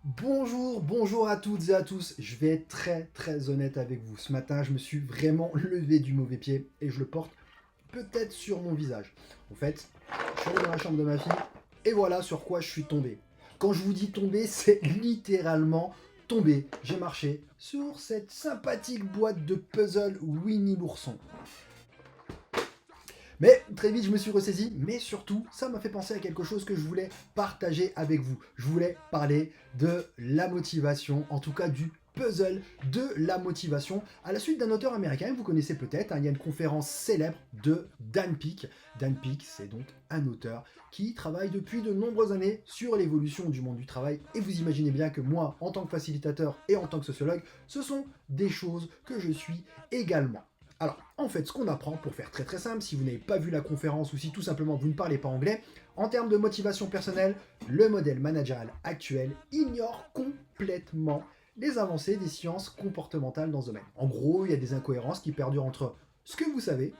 Bonjour à toutes et à tous. Je vais être très honnête avec vous. Ce matin, je me suis vraiment levé du mauvais pied et je le porte peut-être sur mon visage. En fait, je suis allé dans la chambre de ma fille et voilà sur quoi je suis tombé. Quand je vous dis tomber, c'est littéralement tomber. J'ai marché sur cette sympathique boîte de puzzle Winnie l'ourson. Mais très vite, je me suis ressaisi, mais surtout, ça m'a fait penser à quelque chose que je voulais partager avec vous. Je voulais parler de la motivation, en tout cas du puzzle de la motivation, à la suite d'un auteur américain que vous connaissez peut-être. Il y a une conférence célèbre de Dan Peek. Dan Peek, c'est donc un auteur qui travaille depuis de nombreuses années sur l'évolution du monde du travail. Et vous imaginez bien que moi, en tant que facilitateur et en tant que sociologue, ce sont des choses que je suis également. Alors, en fait, ce qu'on apprend, pour faire très simple, si vous n'avez pas vu la conférence ou si tout simplement vous ne parlez pas anglais, en termes de motivation personnelle, le modèle managérial actuel ignore complètement les avancées des sciences comportementales dans ce domaine. En gros, il y a des incohérences qui perdurent entre ce que vous savez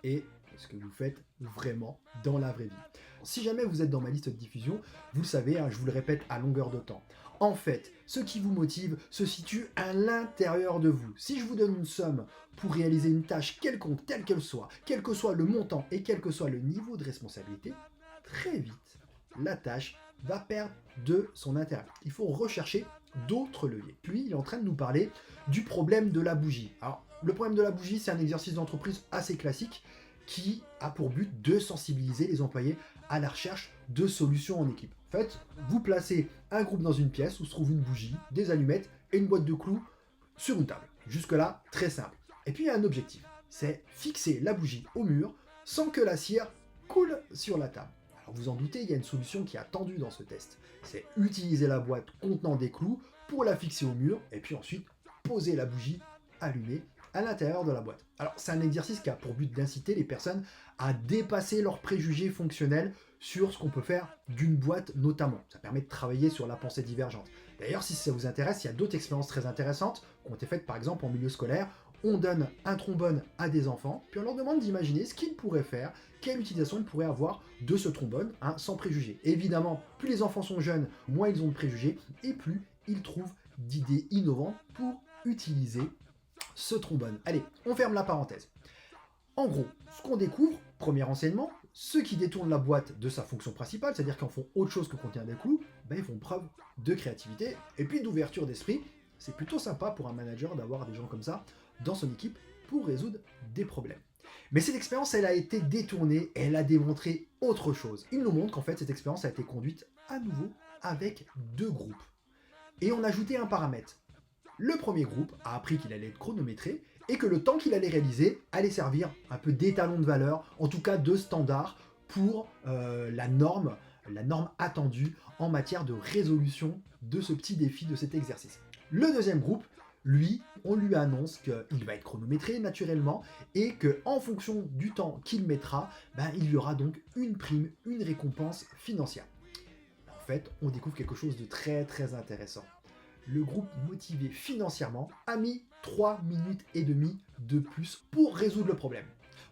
et ce que vous faites vraiment dans la vraie vie. Si jamais vous êtes dans ma liste de diffusion, vous le savez, je vous le répète à longueur de temps. En fait, ce qui vous motive se situe à l'intérieur de vous. Si je vous donne une somme pour réaliser une tâche quelconque, telle qu'elle soit, quel que soit le montant et quel que soit le niveau de responsabilité, très vite, la tâche va perdre de son intérêt. Il faut rechercher d'autres leviers. Puis, il est en train de nous parler du problème de la bougie. Alors, le problème de la bougie, c'est un exercice d'entreprise assez classique qui a pour but de sensibiliser les employés à la recherche de solutions en équipe. En fait, vous placez un groupe dans une pièce où se trouve une bougie, des allumettes et une boîte de clous sur une table. Jusque-là, très simple. Et puis il y a un objectif, c'est fixer la bougie au mur sans que la cire coule sur la table. Alors vous en doutez, il y a une solution qui est attendue dans ce test. C'est utiliser la boîte contenant des clous pour la fixer au mur et puis ensuite poser la bougie allumée à l'intérieur de la boîte. Alors c'est un exercice qui a pour but d'inciter les personnes à dépasser leurs préjugés fonctionnels sur ce qu'on peut faire d'une boîte notamment. Ça permet de travailler sur la pensée divergente. D'ailleurs, si ça vous intéresse, il y a d'autres expériences très intéressantes qui ont été faites par exemple en milieu scolaire. On donne un trombone à des enfants, puis on leur demande d'imaginer ce qu'ils pourraient faire, quelle utilisation ils pourraient avoir de ce trombone, sans préjugés. Évidemment, plus les enfants sont jeunes, moins ils ont de préjugés, et plus ils trouvent d'idées innovantes pour utiliser ce trombone. Allez, on ferme la parenthèse. En gros, ce qu'on découvre, premier renseignement, ceux qui détournent la boîte de sa fonction principale, c'est-à-dire qu'ils en font autre chose que contient des clous, ils font preuve de créativité et puis d'ouverture d'esprit. C'est plutôt sympa pour un manager d'avoir des gens comme ça dans son équipe pour résoudre des problèmes. Mais cette expérience, elle a été détournée et elle a démontré autre chose. Il nous montre qu'en fait, cette expérience a été conduite à nouveau avec deux groupes. Et on a ajouté un paramètre. Le premier groupe a appris qu'il allait être chronométré et que le temps qu'il allait réaliser allait servir un peu d'étalon de valeur, en tout cas de standard pour la norme attendue en matière de résolution de ce petit défi, de cet exercice. Le deuxième groupe, lui, on lui annonce qu'il va être chronométré naturellement et qu'en fonction du temps qu'il mettra, il y aura donc une prime, une récompense financière. En fait, on découvre quelque chose de très intéressant. Le groupe motivé financièrement a mis 3 minutes et demie de plus pour résoudre le problème.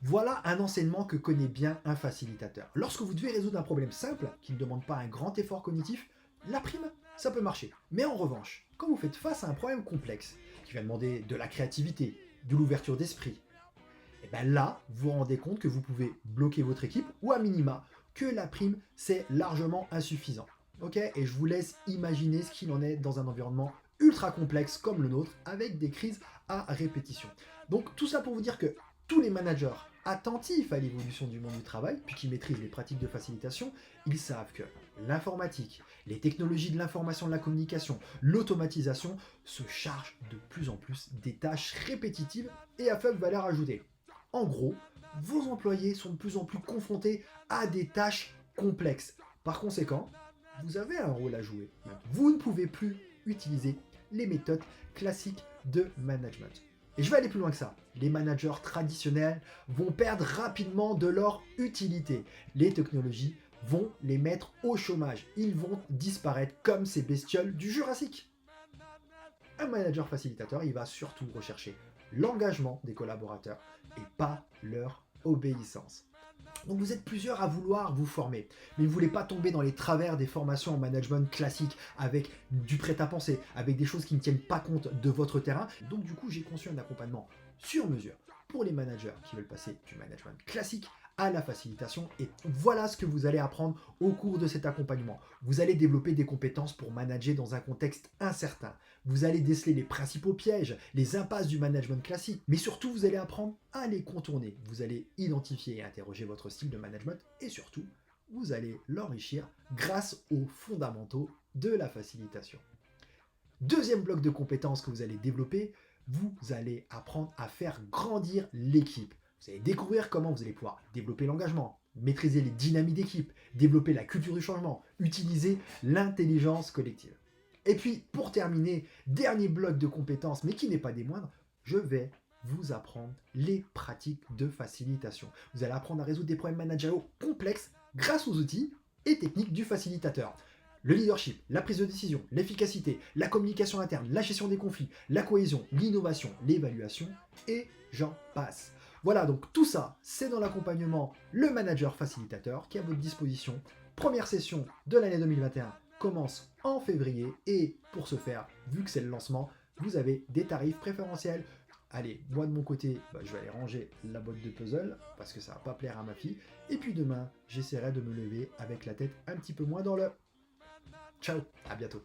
Voilà un enseignement que connaît bien un facilitateur. Lorsque vous devez résoudre un problème simple, qui ne demande pas un grand effort cognitif, la prime, ça peut marcher. Mais en revanche, quand vous faites face à un problème complexe, qui va demander de la créativité, de l'ouverture d'esprit, et bien là, vous vous rendez compte que vous pouvez bloquer votre équipe, ou à minima, que la prime, c'est largement insuffisant. Ok, et je vous laisse imaginer ce qu'il en est dans un environnement ultra complexe comme le nôtre, avec des crises à répétition. Donc tout ça pour vous dire que tous les managers attentifs à l'évolution du monde du travail, puis qui maîtrisent les pratiques de facilitation, ils savent que l'informatique, les technologies de l'information et de la communication, l'automatisation se chargent de plus en plus des tâches répétitives et à faible valeur ajoutée. En gros, vos employés sont de plus en plus confrontés à des tâches complexes. Par conséquent, vous avez un rôle à jouer. Vous ne pouvez plus utiliser les méthodes classiques de management. Et je vais aller plus loin que ça. Les managers traditionnels vont perdre rapidement de leur utilité. Les technologies vont les mettre au chômage. Ils vont disparaître comme ces bestioles du Jurassique. Un manager facilitateur, il va surtout rechercher l'engagement des collaborateurs et pas leur obéissance. Donc vous êtes plusieurs à vouloir vous former, mais vous ne voulez pas tomber dans les travers des formations en management classique avec du prêt-à-penser, avec des choses qui ne tiennent pas compte de votre terrain. Donc du coup, j'ai conçu un accompagnement sur mesure pour les managers qui veulent passer du management classique à la facilitation. Et voilà ce que vous allez apprendre au cours de cet accompagnement. Vous allez développer des compétences pour manager dans un contexte incertain. Vous allez déceler les principaux pièges, les impasses du management classique, mais surtout vous allez apprendre à les contourner. Vous allez identifier et interroger votre style de management et surtout, vous allez l'enrichir grâce aux fondamentaux de la facilitation. Deuxième bloc de compétences que vous allez développer, vous allez apprendre à faire grandir l'équipe. Vous allez découvrir comment vous allez pouvoir développer l'engagement, maîtriser les dynamiques d'équipe, développer la culture du changement, utiliser l'intelligence collective. Et puis, pour terminer, dernier bloc de compétences, mais qui n'est pas des moindres, je vais vous apprendre les pratiques de facilitation. Vous allez apprendre à résoudre des problèmes managériaux complexes grâce aux outils et techniques du facilitateur. Le leadership, la prise de décision, l'efficacité, la communication interne, la gestion des conflits, la cohésion, l'innovation, l'évaluation, et j'en passe. Voilà, donc tout ça, c'est dans l'accompagnement Le Manager Facilitateur qui est à votre disposition. Première session de l'année 2021 commence en février et pour ce faire, vu que c'est le lancement, vous avez des tarifs préférentiels. Allez, moi de mon côté, je vais aller ranger la boîte de puzzle parce que ça va pas plaire à ma fille. Et puis demain, j'essaierai de me lever avec la tête un petit peu moins dans le... Ciao, à bientôt.